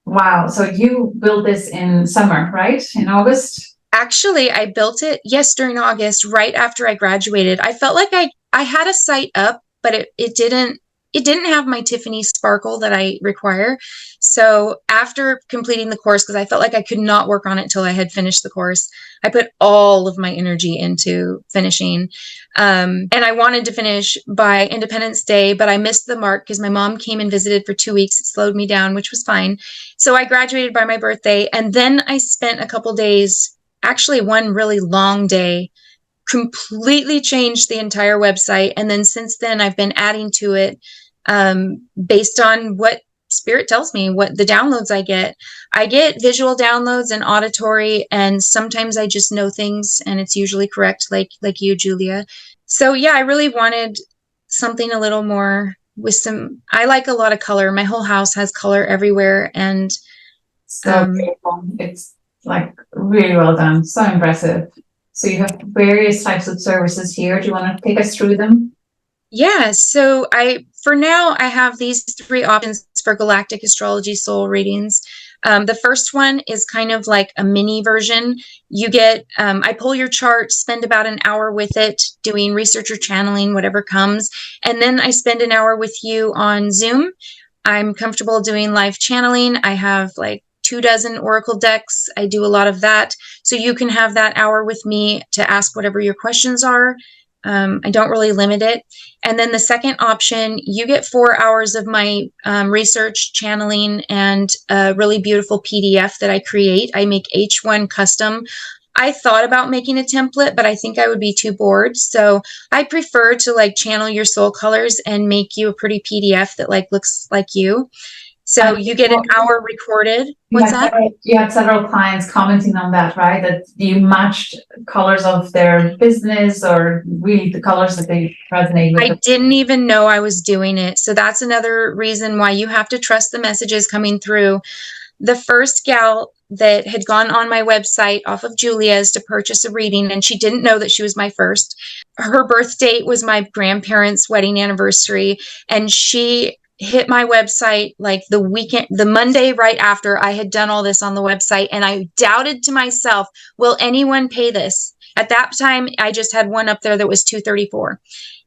Wow. So you built this in summer, right? In August? Actually, I built it, yes, during August, right after I graduated. I felt like I had a site up, but it didn't have my Tiffany sparkle that I require. So after completing the course, because I felt like I could not work on it till I had finished the course, I put all of my energy into finishing. And I wanted to finish by Independence Day, but I missed the mark because my mom came and visited for 2 weeks. It slowed me down, which was fine. So I graduated by my birthday, and then I spent a couple days, actually one really long day, completely changed the entire website. And then since then, I've been adding to it based on what spirit tells me, what the downloads I get. I get visual downloads and auditory, and sometimes I just know things and it's usually correct, like you, Julia. So yeah, I really wanted something a little more with some, I like a lot of color. My whole house has color everywhere. And So beautiful. It's like really well done. So impressive. So you have various types of services here. Do you want to take us through them? yeah, so for now, I have these 3 options for Galactic Astrology Soul readings. The first one is kind of like a mini version. You get, I pull your chart, spend about an hour with it, doing research or channeling, whatever comes. And then I spend an hour with you on Zoom. I'm comfortable doing live channeling. I have like 24 oracle decks. I do a lot of that. So you can have that hour with me to ask whatever your questions are. I don't really limit it. And then the second option, you get 4 hours of my research, channeling, and a really beautiful PDF that I create. I make H1 custom. I thought about making a template, but I think I would be too bored. So I prefer to like channel your soul colors and make you a pretty PDF that like looks like you. So you get an hour recorded. What's that? You had several clients commenting on that, right? That you matched colors of their business or really the colors that they resonate with. I didn't even know I was doing it. So that's another reason why you have to trust the messages coming through. The first gal that had gone on my website off of Julia's to purchase a reading, and she didn't know that she was my first. Her birth date was my grandparents' wedding anniversary, and she hit my website like the Monday right after I had done all this on the website. And I doubted to myself, will anyone pay this? At that time, I just had one up there that was $234.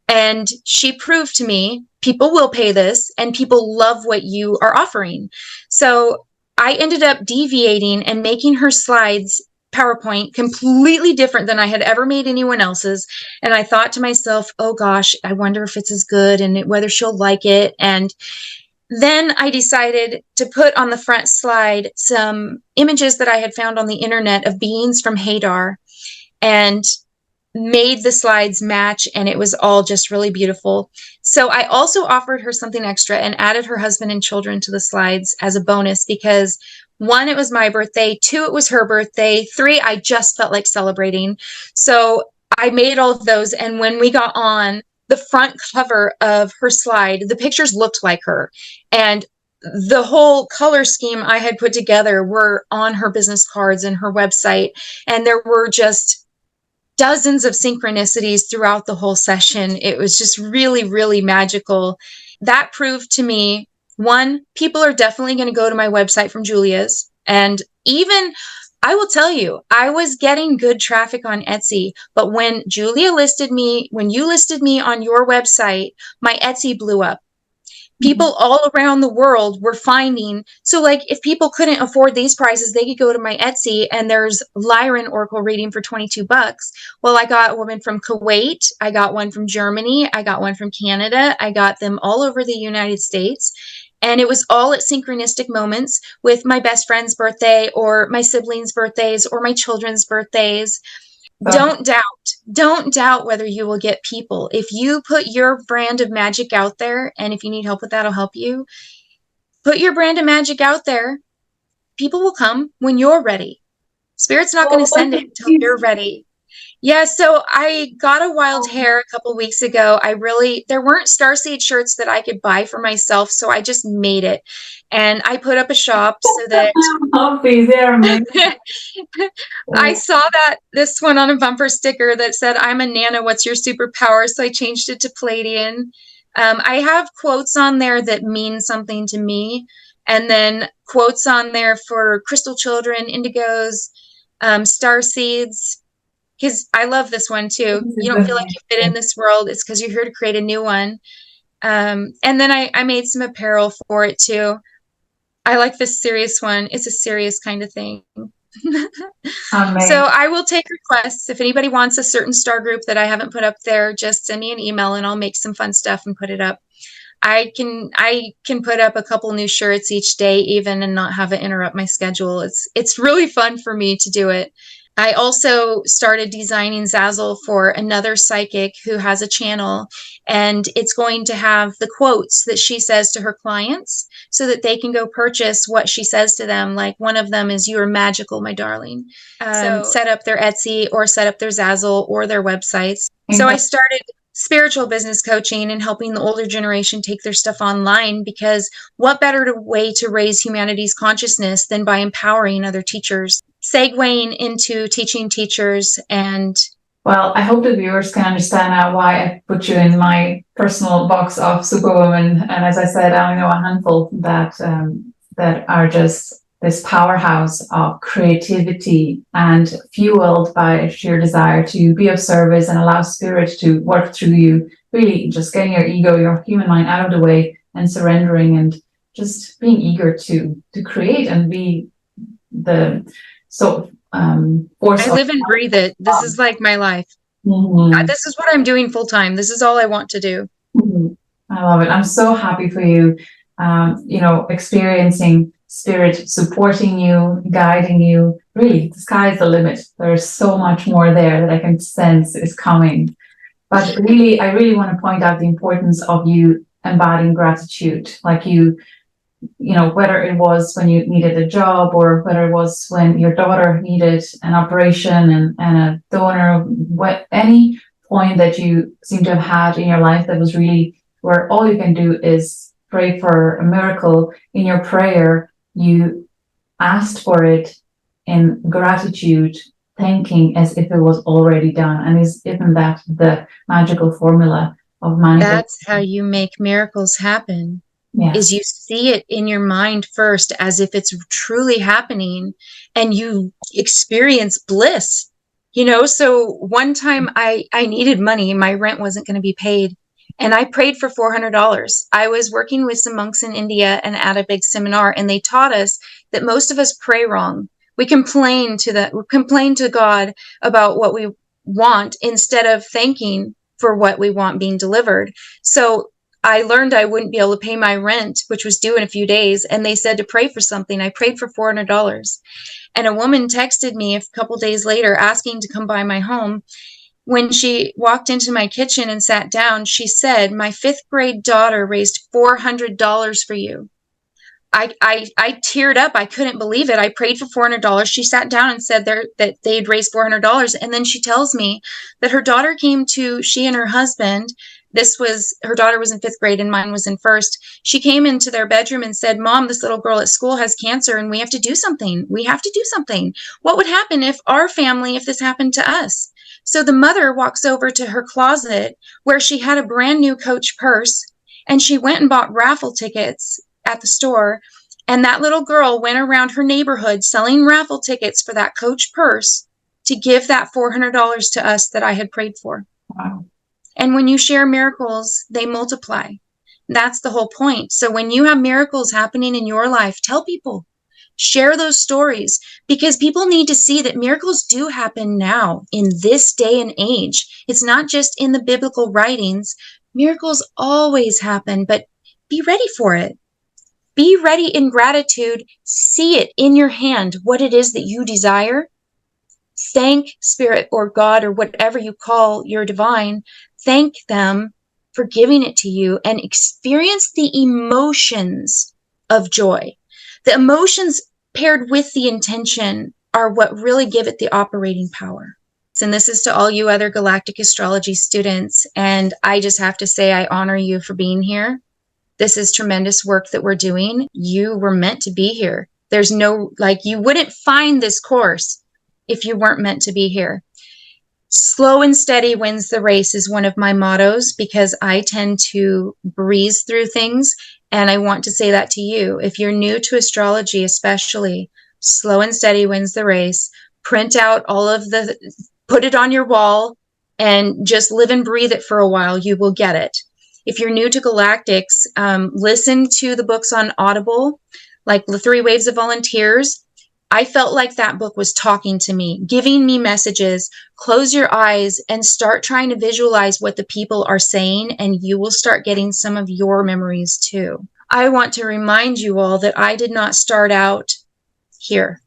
And she proved to me people will pay this and people love what you are offering. So I ended up deviating and making her slides PowerPoint completely different than I had ever made anyone else's. And I thought to myself, oh gosh, I wonder if it's as good and whether she'll like it. And then I decided to put on the front slide some images that I had found on the internet of beings from Hadar, and made the slides match, and it was all just really beautiful. So I also offered her something extra and added her husband and children to the slides as a bonus because 1, it was my birthday, 2, it was her birthday, 3, I just felt like celebrating. So I made all of those, and when we got on the front cover of her slide, the pictures looked like her, and the whole color scheme I had put together were on her business cards and her website, and there were just dozens of synchronicities throughout the whole session. It was just really, really magical. That proved to me, 1, people are definitely going to go to my website from Julia's. And even, I will tell you, I was getting good traffic on Etsy, but when you listed me on your website, my Etsy blew up. People all around the world were finding. So like if people couldn't afford these prices, they could go to my Etsy and there's Lyran Oracle reading for $22. Well, I got a woman from Kuwait. I got one from Germany. I got one from Canada. I got them all over the United States. And it was all at synchronistic moments with my best friend's birthday or my siblings' birthdays or my children's birthdays. Don't doubt whether you will get people. If you put your brand of magic out there, and if you need help with that, I'll help you. Put your brand of magic out there. People will come when you're ready. Spirit's not going to send it until you're ready. Yeah, so I got a wild hair a couple weeks ago. There weren't Starseed shirts that I could buy for myself, so I just made it. And I put up a shop so that I saw this one on a bumper sticker that said, I'm a Nana, what's your superpower? So I changed it to Palladian. I have quotes on there that mean something to me. And then quotes on there for crystal children, indigos, starseeds. Because I love this one too. You don't feel like you fit in this world. It's because you're here to create a new one. And then I made some apparel for it too. I like this Sirius one. It's a serious kind of thing. So I will take requests. If anybody wants a certain star group that I haven't put up there, just send me an email and I'll make some fun stuff and put it up. I can put up a couple new shirts each day even and not have it interrupt my schedule. It's really fun for me to do it. I also started designing Zazzle for another psychic who has a channel, and it's going to have the quotes that she says to her clients so that they can go purchase what she says to them. Like one of them is, "You are magical, my darling." So set up their Etsy or set up their Zazzle or their websites. So I started spiritual business coaching and helping the older generation take their stuff online, because what better way to raise humanity's consciousness than by empowering other teachers? Segueing into teaching teachers. And well, I hope the viewers can understand now why I put you in my personal box of superwoman. And as I said, I only know a handful that are just this powerhouse of creativity and fueled by sheer desire to be of service and allow spirit to work through you, really just getting your ego, your human mind out of the way and surrendering and just being eager to create and be the force. I live and breathe it. This is like my life. This is what I'm doing full time. This is all I want to do. I love it. I'm so happy for you, experiencing spirit supporting you, guiding you. Really, the sky is the limit. There's so much more there that I can sense is coming. But really, I really want to point out the importance of you embodying gratitude. Like whether it was when you needed a job or whether it was when your daughter needed an operation and a donor, any point that you seem to have had in your life that was really where all you can do is pray for a miracle. In your prayer, you asked for it in gratitude, thanking as if it was already done. And isn't that the magical formula of manifestation? That's how you make miracles happen. Yeah. Is you see it in your mind first as if it's truly happening, and you experience bliss. So one time I needed money. My rent wasn't going to be paid. And I prayed for $400. I was working with some monks in India and at a big seminar, and they taught us that most of us pray wrong. We complain to God about what we want instead of thanking for what we want being delivered. So I learned I wouldn't be able to pay my rent, which was due in a few days. And they said to pray for something. I prayed for $400. And a woman texted me a couple days later asking to come by my home. When she walked into my kitchen and sat down, she said, "My 5th grade daughter raised $400 for you." I teared up. I couldn't believe it. I prayed for $400. She sat down and said that they'd raised $400. And then she tells me that her daughter she and her husband, her daughter was in 5th grade and mine was in 1st. She came into their bedroom and said, "Mom, this little girl at school has cancer and we have to do something. We have to do something. What would happen if this happened to us?" So the mother walks over to her closet where she had a brand new Coach purse, and she went and bought raffle tickets at the store. And that little girl went around her neighborhood selling raffle tickets for that Coach purse to give that $400 to us that I had prayed for. Wow. And when you share miracles, they multiply. That's the whole point. So when you have miracles happening in your life, tell people. Share those stories, because people need to see that miracles do happen now in this day and age. It's not just in the biblical writings. Miracles always happen, but be ready for it. Be ready in gratitude. See it in your hand, what it is that you desire. Thank Spirit or God or whatever you call your divine. Thank them for giving it to you, and experience the emotions of joy. The emotions paired with the intention are what really give it the operating power. And this is to all you other Galactic Astrology students. And I just have to say, I honor you for being here. This is tremendous work that we're doing. You were meant to be here. There's you wouldn't find this course if you weren't meant to be here. Slow and steady wins the race is one of my mottos, because I tend to breeze through things And I want to say that to you. If you're new to astrology, especially, slow and steady wins the race. Print out put it on your wall and just live and breathe it for a while. You will get it. If you're new to galactics, listen to the books on Audible, like The Three Waves of Volunteers. I felt like that book was talking to me, giving me messages. Close your eyes and start trying to visualize what the people are saying, and you will start getting some of your memories too. I want to remind you all that I did not start out here.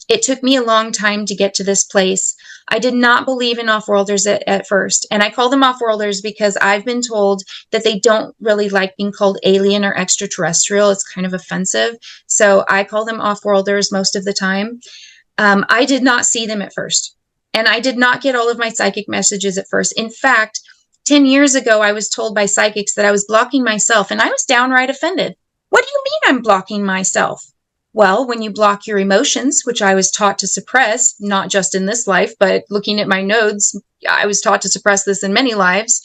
It took me a long time to get to this place. I did not believe in off-worlders at first. And I call them off-worlders because I've been told that they don't really like being called alien or extraterrestrial. It's kind of offensive. So I call them off-worlders most of the time. I did not see them at first. And I did not get all of my psychic messages at first. In fact, 10 years ago, I was told by psychics that I was blocking myself, and I was downright offended. What do you mean I'm blocking myself? Well, when you block your emotions, which I was taught to suppress, not just in this life, but looking at my nodes, I was taught to suppress this in many lives.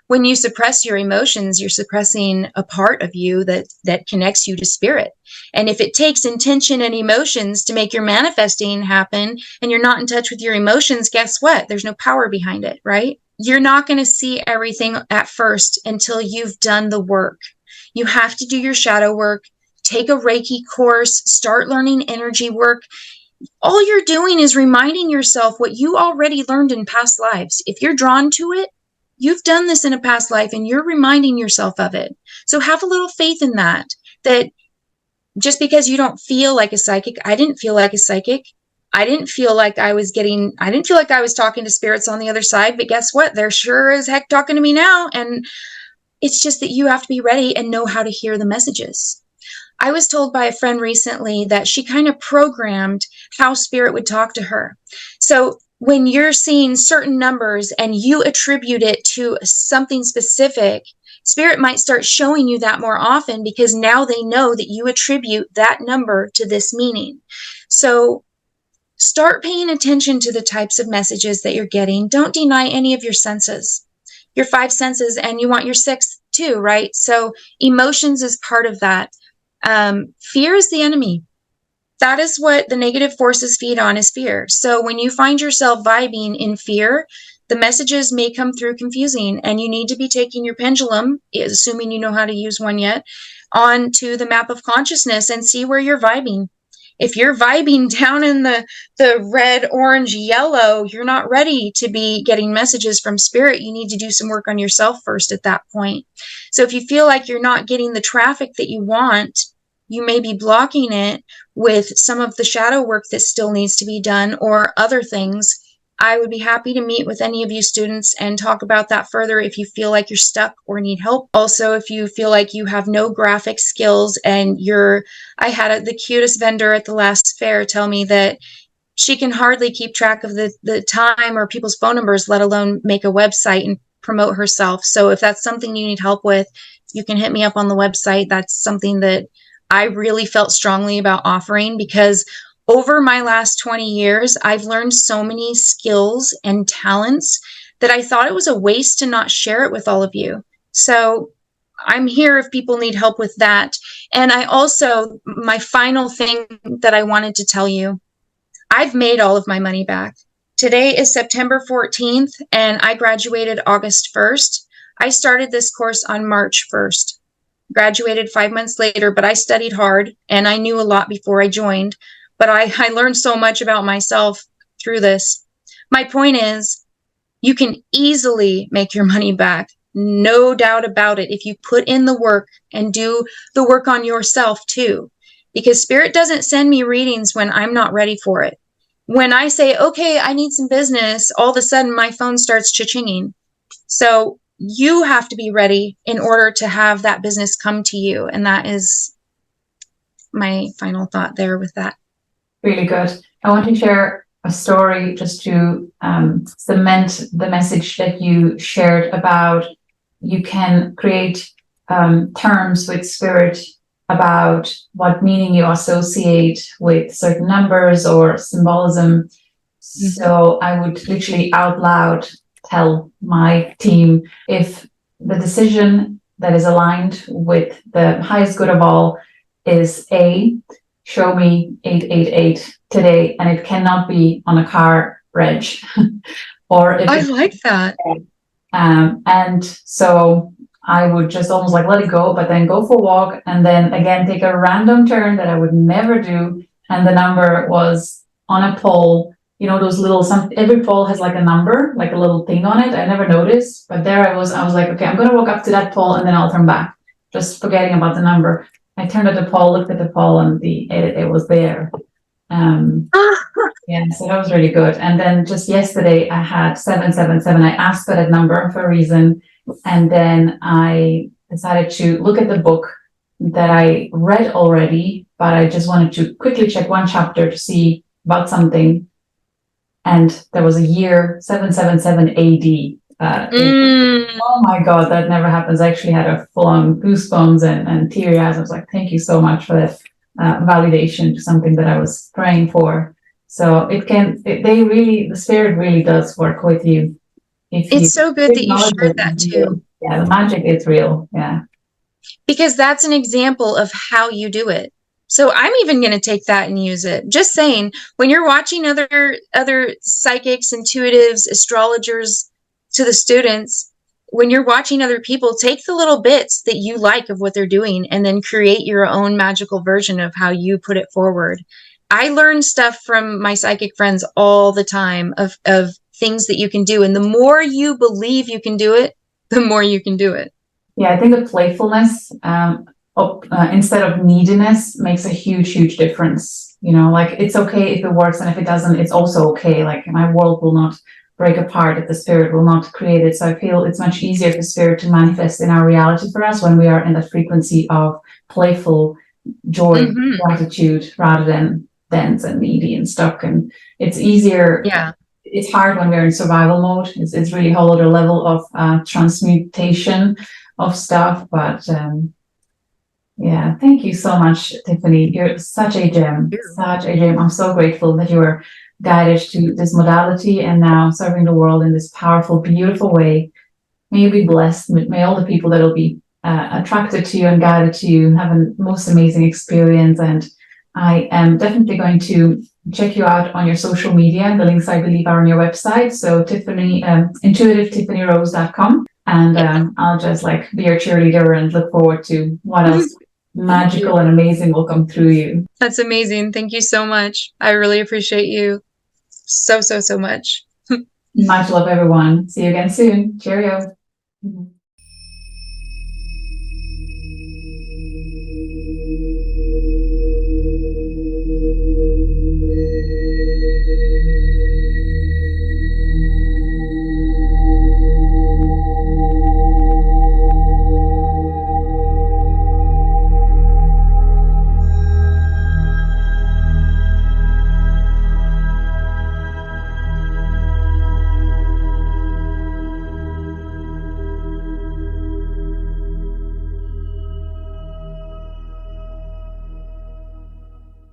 When you suppress your emotions, you're suppressing a part of you that connects you to spirit. And if it takes intention and emotions to make your manifesting happen, and you're not in touch with your emotions, guess what? There's no power behind it, right? You're not going to see everything at first until you've done the work. You have to do your shadow work. Take a Reiki course, start learning energy work. All you're doing is reminding yourself what you already learned in past lives. If you're drawn to it, you've done this in a past life and you're reminding yourself of it. So have a little faith in that just because you don't feel like a psychic, I didn't feel like a psychic. I didn't feel like I was talking to spirits on the other side, but guess what? They're sure as heck talking to me now. And it's just that you have to be ready and know how to hear the messages. I was told by a friend recently that she kind of programmed how spirit would talk to her. So when you're seeing certain numbers and you attribute it to something specific, spirit might start showing you that more often because now they know that you attribute that number to this meaning. So start paying attention to the types of messages that you're getting. Don't deny any of your senses, your 5 senses, and you want your 6th too, right? So emotions is part of that. Fear is the enemy. That is what the negative forces feed on, is fear. So when you find yourself vibing in fear, the messages may come through confusing, and you need to be taking your pendulum, assuming you know how to use one yet, onto the map of consciousness and see where you're vibing. If you're vibing down in the red, orange, yellow, you're not ready to be getting messages from spirit. You need to do some work on yourself first at that point. So if you feel like you're not getting the traffic that you want, you may be blocking it with some of the shadow work that still needs to be done or other things. I would be happy to meet with any of you students and talk about that further if you feel like you're stuck or need help. Also, if you feel like you have no graphic skills and I had the cutest vendor at the last fair tell me that she can hardly keep track of the time or people's phone numbers, let alone make a website and promote herself. So if that's something you need help with, you can hit me up on the website. That's something that I really felt strongly about offering because over my last 20 years, I've learned so many skills and talents that I thought it was a waste to not share it with all of you. So I'm here if people need help with that. And my final thing that I wanted to tell you, I've made all of my money back. Today is September 14th, and I graduated August 1st. I started this course on March 1st. Graduated 5 months later, but I studied hard, and I knew a lot before I joined. But I learned so much about myself through this. My point is, you can easily make your money back. No doubt about it. If you put in the work and do the work on yourself too. Because spirit doesn't send me readings when I'm not ready for it. When I say, okay, I need some business, all of a sudden my phone starts cha-chinging. So you have to be ready in order to have that business come to you. And that is my final thought there with that. Really good. I want to share a story just to cement the message that you shared about you can create terms with spirit about what meaning you associate with certain numbers or symbolism. Mm-hmm. So I would literally out loud tell my team, if the decision that is aligned with the highest good of all is A, show me 888 today, and it cannot be on a car reg. Or if I like that. And so I would just almost like let it go, but then go for a walk and then again take a random turn that I would never do. And the number was on a pole, you know, those little, every pole has like a number, like a little thing on it. I never noticed, but there I was like, okay, I'm going to walk up to that pole and then I'll turn back, just forgetting about the number. I turned at the pole, looked at the pole, and it was there. Yeah, so that was really good. And then just yesterday I had 777. I asked for that number for a reason. And then I decided to look at the book that I read already, but I just wanted to quickly check one chapter to see about something. And there was a year 777 AD. Oh my God, that never happens. I actually had a full-on goosebumps and teary eyes. I was like, thank you so much for that validation to something that I was praying for. So the spirit really does work with you. It's so good that you shared that too. Yeah, the magic is real. Yeah. Because that's an example of how you do it. So I'm even going to take that and use it. Just saying, when you're watching other psychics, intuitives, astrologers, to the students, when you're watching other people, take the little bits that you like of what they're doing and then create your own magical version of how you put it forward. I learn stuff from my psychic friends all the time of things that you can do. And the more you believe you can do it, the more you can do it. Yeah, I think the playfulness instead of neediness makes a huge difference. You know, like it's okay if it works, and if it doesn't, it's also okay. Like my world will not break apart if the spirit will not create it. So I feel it's much easier for spirit to manifest in our reality for us when we are in the frequency of playful joy, gratitude, rather than dense and needy and stuck. And it's easier. Yeah. It's hard when we're in survival mode. It's really a whole other level of transmutation of stuff. But yeah, thank you so much, Tiffany. You're such a gem, such a gem. I'm so grateful that you were guided to this modality and now serving the world in this powerful, beautiful way. May you be blessed. May all the people that will be attracted to you and guided to you have a most amazing experience. And I am definitely going to check you out on your social media. The links, I believe, are on your website. So Tiffany, intuitivetiffanyRose.com. And I'll just like be your cheerleader and look forward to what else magical and amazing will come through you. That's amazing. Thank you so much. I really appreciate you so much. Much love, everyone. See you again soon. Cheerio.